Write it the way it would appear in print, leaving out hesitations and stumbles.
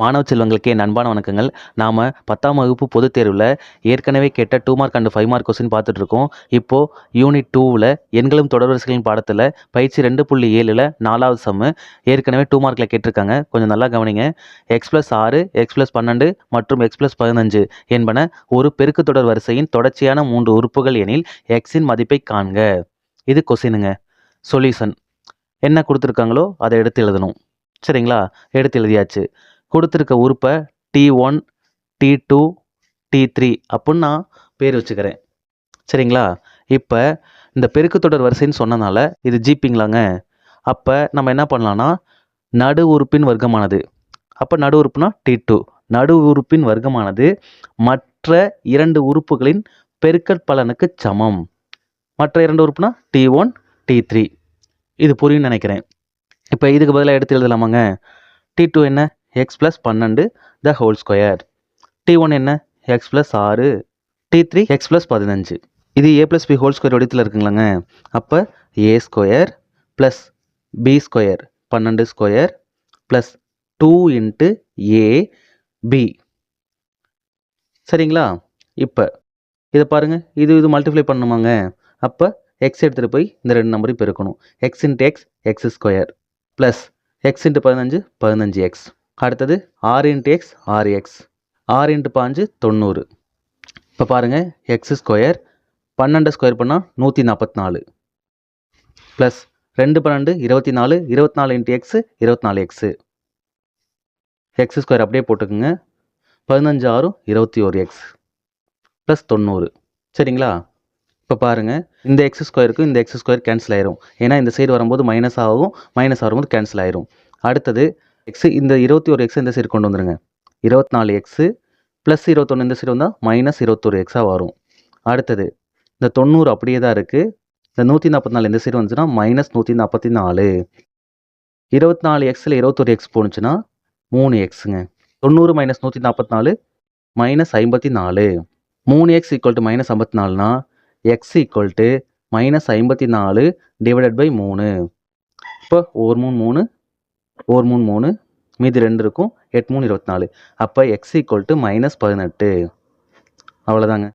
மாணவ செல்வங்களுக்கு என் அன்பான வணக்கங்கள். நாம் 10ஆம் வகுப்பு பொதுத் தேர்வில் ஏற்கனவே கேட்ட 2 மார்க் அண்ட் 5 மார்க் கொஸ்டின் பார்த்துட்ருக்கோம். இப்போது யூனிட் 2ல் எண்களும் தொடர்வரிசைகளின் பாடத்தில் பயிற்சி 2.7ல் 4வது சம்மு ஏற்கனவே 2 மார்க்கில் கேட்டிருக்காங்க. கொஞ்சம் நல்லா கவனிங்க. x+6, x+12 மற்றும் x+15 என்பன ஒரு பெருக்கு தொடர் வரிசையின் தொடர்ச்சியான 3 உறுப்புகள் எனில் எக்ஸின் மதிப்பை காண்க. இது கொஸ்டினுங்க. சொல்யூஷன் என்ன கொடுத்துருக்காங்களோ அதை எடுத்து எழுதணும். சரிங்களா? எடுத்து எழுதியாச்சு. கொடுத்துருக்க உறுப்பை T1, T2, T3 அப்படின்னு நான் பேர் வச்சுக்கிறேன். சரிங்களா? இப்போ இந்த பெருக்குத்தொடர் வரிசைன்னு சொன்னனால இது ஜிபிங்களாங்க. அப்போ நம்ம என்ன பண்ணலான்னா நடு உறுப்பின் வர்க்கமானது, அப்போ நடு உறுப்புனா T2, நடு உறுப்பின் வர்க்கமானது மற்ற 2 உறுப்புகளின் பெருக்கற் பலனுக்கு சமம். மற்ற 2 உறுப்புனா T1, T3. இது புரியும்னு நினைக்கிறேன். இப்போ இதுக்கு பதிலாக எடுத்து எழுதலாமாங்க? T2 என்ன? x+12 the whole square. T1 என்ன? x+6. T3 x+15. இது a+b whole square வடிவத்தில் இருக்குங்களாங்க. அப்போ a square plus b square 12 square plus 2 into a b. சரிங்களா? இப்போ இதை பாருங்கள், இது மல்டிப்ளை பண்ணணுமாங்க. அப்போ எக்ஸ் எடுத்துகிட்டு போய் இந்த 2 நம்பரையும் பெருக்கணும். x into X X square plus X into 15 15x. அடுத்தது 6 இன்ட்டு எக்ஸ் 6x, 6 இன்ட்டு 5 90. இப்போ பாருங்கள், எக்ஸ் ஸ்கொயர் 12 ஸ்கொயர் பண்ணால் 144 plus 2 12 24, 24 into X 24x. X square அப்படியே போட்டுக்குங்க. 15 6 21x ப்ளஸ் 90. சரிங்களா? இப்போ பாருங்கள், இந்த எக்ஸ் ஸ்கொயருக்கு இந்த எக்ஸ் ஸ்கொயர் கேன்சல் ஆயிரும். ஏன்னா இந்த சைடு வரும்போது மைனஸ் ஆகும், மைனஸ் வரும்போது கேன்சல் ஆயிரும். அடுத்தது எக்ஸ் இந்த 21x இந்த சைடு கொண்டு வந்துடுங்க. 24x ப்ளஸ் 21 இந்த சைடு வந்தால் மைனஸ் 21x வரும். அடுத்தது இந்த 90 அப்படியே தான் இருக்குது. இந்த 144 இந்த சைடு வந்துச்சுன்னா மைனஸ் 144. 24xல் 21x போணுச்சுன்னா 3xங்க. 90 minus 144 minus 54. 3x equal to minus 54னா x equal to minus 54 divided by 3. இப்போ 1 3 3 1 3 3 மீதி 2 இருக்கும். 8 3 24. அப்போ எக்ஸ் ஈக்குவல் டு மைனஸ் 18. அவ்வளோதாங்க.